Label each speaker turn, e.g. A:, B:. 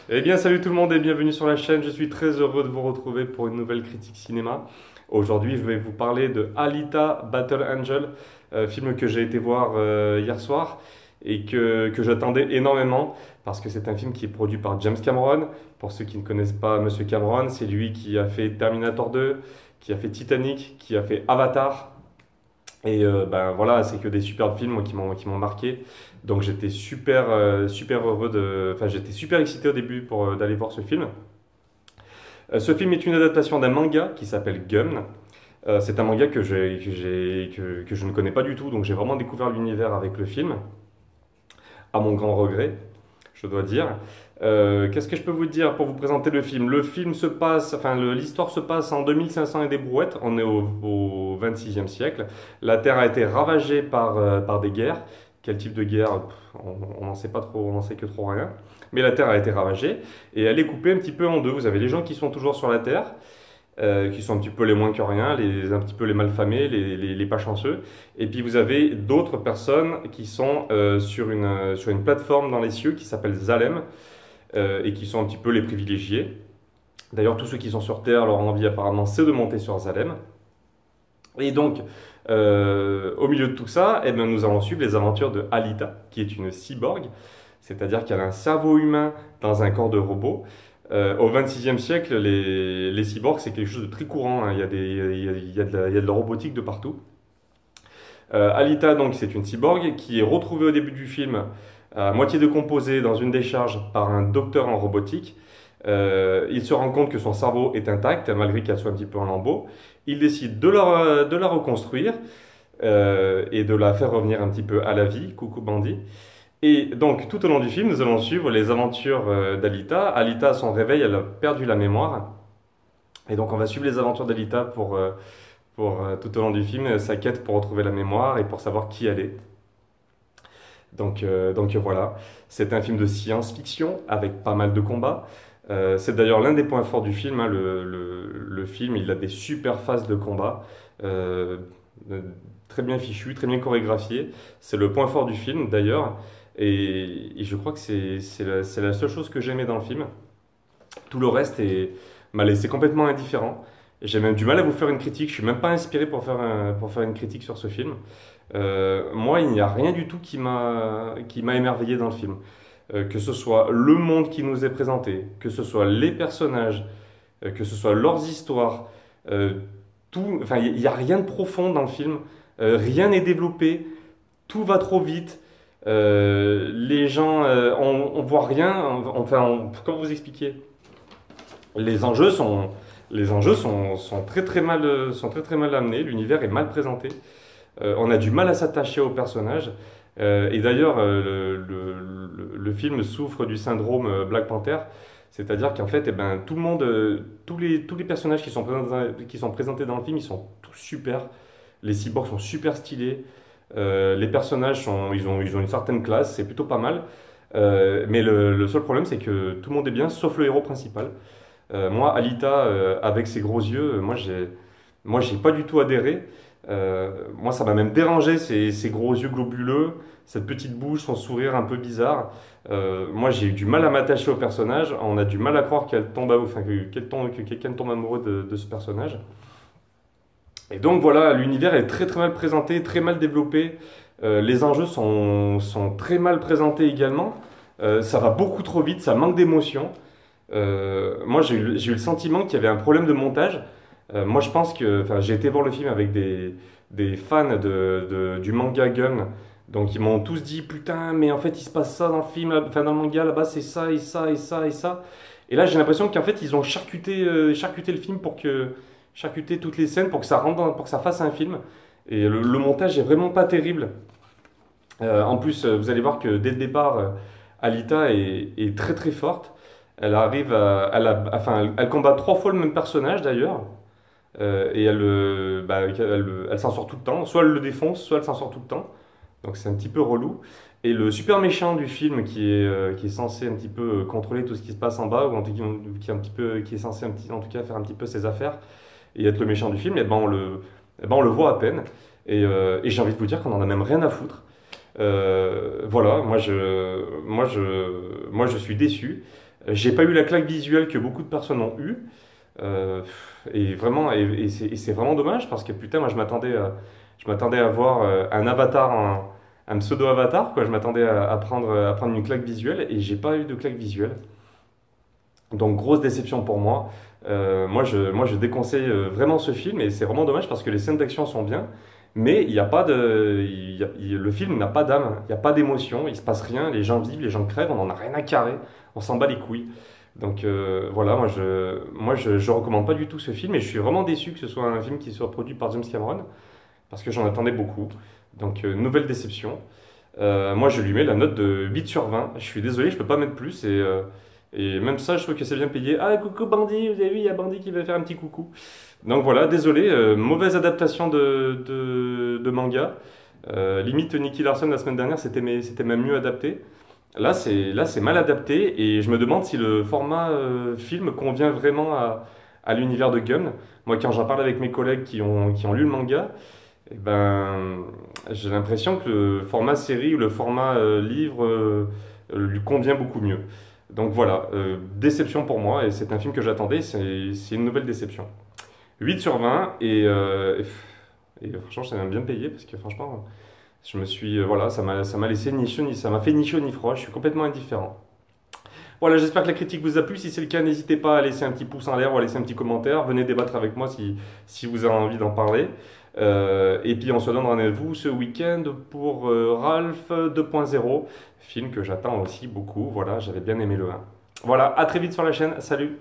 A: Eh bien, salut tout le monde et bienvenue sur la chaîne. Je suis très heureux de vous retrouver pour une nouvelle critique cinéma. Aujourd'hui, je vais vous parler de Alita Battle Angel, film que j'ai été voir hier soir et que j'attendais énormément parce que c'est un film qui est produit par James Cameron. Pour ceux qui ne connaissent pas Monsieur Cameron, c'est lui qui a fait Terminator 2, qui a fait Titanic, qui a fait Avatar. Et ben voilà, c'est que des superbes films moi, qui m'ont marqué. Donc j'étais super heureux enfin j'étais super excité au début pour d'aller voir ce film. Ce film est une adaptation d'un manga qui s'appelle Gun. C'est un manga que je ne connais pas du tout, donc j'ai vraiment découvert l'univers avec le film, à mon grand regret, je dois dire. Qu'est-ce que je peux vous dire pour vous présenter le film? Le film se passe, l'histoire se passe en 2500 et des brouettes. On est au 26e siècle. La Terre a été ravagée par des guerres. Quel type de guerre? On n'en sait pas trop, on n'en sait que trop rien. Mais la Terre a été ravagée et elle est coupée un petit peu en deux. Vous avez les gens qui sont toujours sur la Terre, qui sont un petit peu les moins que rien, un petit peu les malfamés, les pas chanceux. Et puis vous avez d'autres personnes qui sont sur une plateforme dans les cieux qui s'appelle Zalem et qui sont un petit peu les privilégiés. D'ailleurs, tous ceux qui sont sur Terre, leur envie apparemment, c'est de monter sur Zalem. Et donc, au milieu de tout ça, eh bien, nous allons suivre les aventures de Alita, qui est une cyborg, c'est-à-dire qu'elle a un cerveau humain dans un corps de robot. Au XXVe siècle, les cyborgs, c'est quelque chose de très courant, hein. Il y a de la robotique de partout. Alita, donc, c'est une cyborg qui est retrouvée au début du film à moitié décomposée dans une décharge par un docteur en robotique. Il se rend compte que son cerveau est intact, malgré qu'elle soit un petit peu en lambeaux. Il décide de la reconstruire et de la faire revenir un petit peu à la vie, coucou bandit. Et donc, tout au long du film, nous allons suivre les aventures d'Alita. Alita, à son réveil, elle a perdu la mémoire. Et donc, on va suivre les aventures d'Alita pour tout au long du film, sa quête pour retrouver la mémoire et pour savoir qui elle est. Donc voilà, c'est un film de science-fiction avec pas mal de combats. C'est d'ailleurs l'un des points forts du film, hein. Le film, il a des super phases de combat, euh, très bien fichues, très bien chorégraphiées. C'est le point fort du film d'ailleurs. Et je crois que c'est la seule chose que j'aimais dans le film. Tout le reste m'a laissé complètement indifférent. J'ai même du mal à vous faire une critique. Je suis même pas inspiré pour faire une critique sur ce film. Moi, il n'y a rien du tout qui m'a émerveillé dans le film. Que ce soit le monde qui nous est présenté, que ce soit les personnages, que ce soit leurs histoires, enfin, il n'y a rien de profond dans le film. Rien n'est développé. Tout va trop vite. Les gens, on voit rien. Comment vous expliquer? Les enjeux sont, sont très très mal amenés. L'univers est mal présenté. On a du mal à s'attacher aux personnages. Et d'ailleurs, le film souffre du syndrome Black Panther, c'est-à-dire qu'en fait, eh ben, tout le monde, tous les personnages qui sont présentés dans le film, ils sont tous super. Les cyborgs sont super stylés. Les personnages ils ont une certaine classe, c'est plutôt pas mal. Mais le seul problème, c'est que tout le monde est bien, sauf le héros principal. Moi, Alita, avec ses gros yeux, moi, j'ai pas du tout adhéré. Moi, ça m'a même dérangé, ces gros yeux globuleux, cette petite bouche, son sourire un peu bizarre. Moi, j'ai eu du mal à m'attacher au personnage. On a du mal à croire que quelqu'un tombe amoureux de ce personnage. Et donc voilà, l'univers est très très mal présenté, très mal développé. Les enjeux sont très mal présentés également. Ça va beaucoup trop vite, ça manque d'émotion. Moi, j'ai eu le sentiment qu'il y avait un problème de montage. Moi, je pense que, enfin, j'ai été voir le film avec des fans du manga Gun. Donc, ils m'ont tous dit, putain, mais en fait, il se passe ça dans le film, enfin, dans le manga, là-bas, c'est ça, et ça, et ça, et ça. Et là, j'ai l'impression qu'en fait, ils ont charcuté le film charcuter toutes les scènes pour que ça pour que ça fasse un film. Et le montage est vraiment pas terrible. En plus, vous allez voir que dès le départ, Alita est très très forte. Elle arrive elle combat trois fois le même personnage d'ailleurs. Et elle s'en sort tout le temps. Soit elle le défonce, soit elle s'en sort tout le temps. Donc c'est un petit peu relou. Et le super méchant du film qui est censé un petit peu contrôler tout ce qui se passe en bas, ou qui est censé en tout cas faire un petit peu ses affaires et être le méchant du film, on le voit à peine. Et j'ai envie de vous dire qu'on en a même rien à foutre. Voilà, moi je suis déçu. J'ai pas eu la claque visuelle que beaucoup de personnes ont eue. Et vraiment, et c'est vraiment dommage parce que putain, moi je m'attendais à voir un avatar, un pseudo-avatar, quoi. Je m'attendais à prendre une claque visuelle et j'ai pas eu de claque visuelle. Donc grosse déception pour moi. Moi je déconseille vraiment ce film et c'est vraiment dommage parce que les scènes d'action sont bien, mais il y a pas de, le film n'a pas d'âme, il n'y a pas d'émotion, il se passe rien, les gens vivent, les gens crèvent, on en a rien à carrer, on s'en bat les couilles. Donc voilà, je recommande pas du tout ce film et je suis vraiment déçu que ce soit un film qui soit produit par James Cameron parce que j'en attendais beaucoup. Donc nouvelle déception. Moi, je lui mets la note de 8 sur 20. Je suis désolé, je peux pas mettre plus. Et même ça, je trouve que c'est bien payé. Ah, coucou Bandit, vous avez vu, il y a Bandit qui va faire un petit coucou. Donc voilà, désolé, mauvaise adaptation de manga. Limite, Nicky Larson la semaine dernière, c'était même mieux adapté. Là, c'est mal adapté et je me demande si le format film convient vraiment à l'univers de Gun. Moi, quand j'en parle avec mes collègues qui ont lu le manga, eh ben, j'ai l'impression que le format série ou le format livre lui convient beaucoup mieux. Donc voilà, déception pour moi, et c'est un film que j'attendais, c'est une nouvelle déception. 8 sur 20, et franchement, c'est même bien payé, parce que franchement, je me suis, voilà, ça m'a laissé ni chaud, ça m'a fait ni chaud ni froid, je suis complètement indifférent. Voilà, j'espère que la critique vous a plu. Si c'est le cas, n'hésitez pas à laisser un petit pouce en l'air ou à laisser un petit commentaire. Venez débattre avec moi si vous avez envie d'en parler. Et puis on se donne rendez-vous ce week-end pour Ralph 2.0, film que j'attends aussi beaucoup. Voilà, j'avais bien aimé le 1. Voilà, à très vite sur la chaîne. Salut!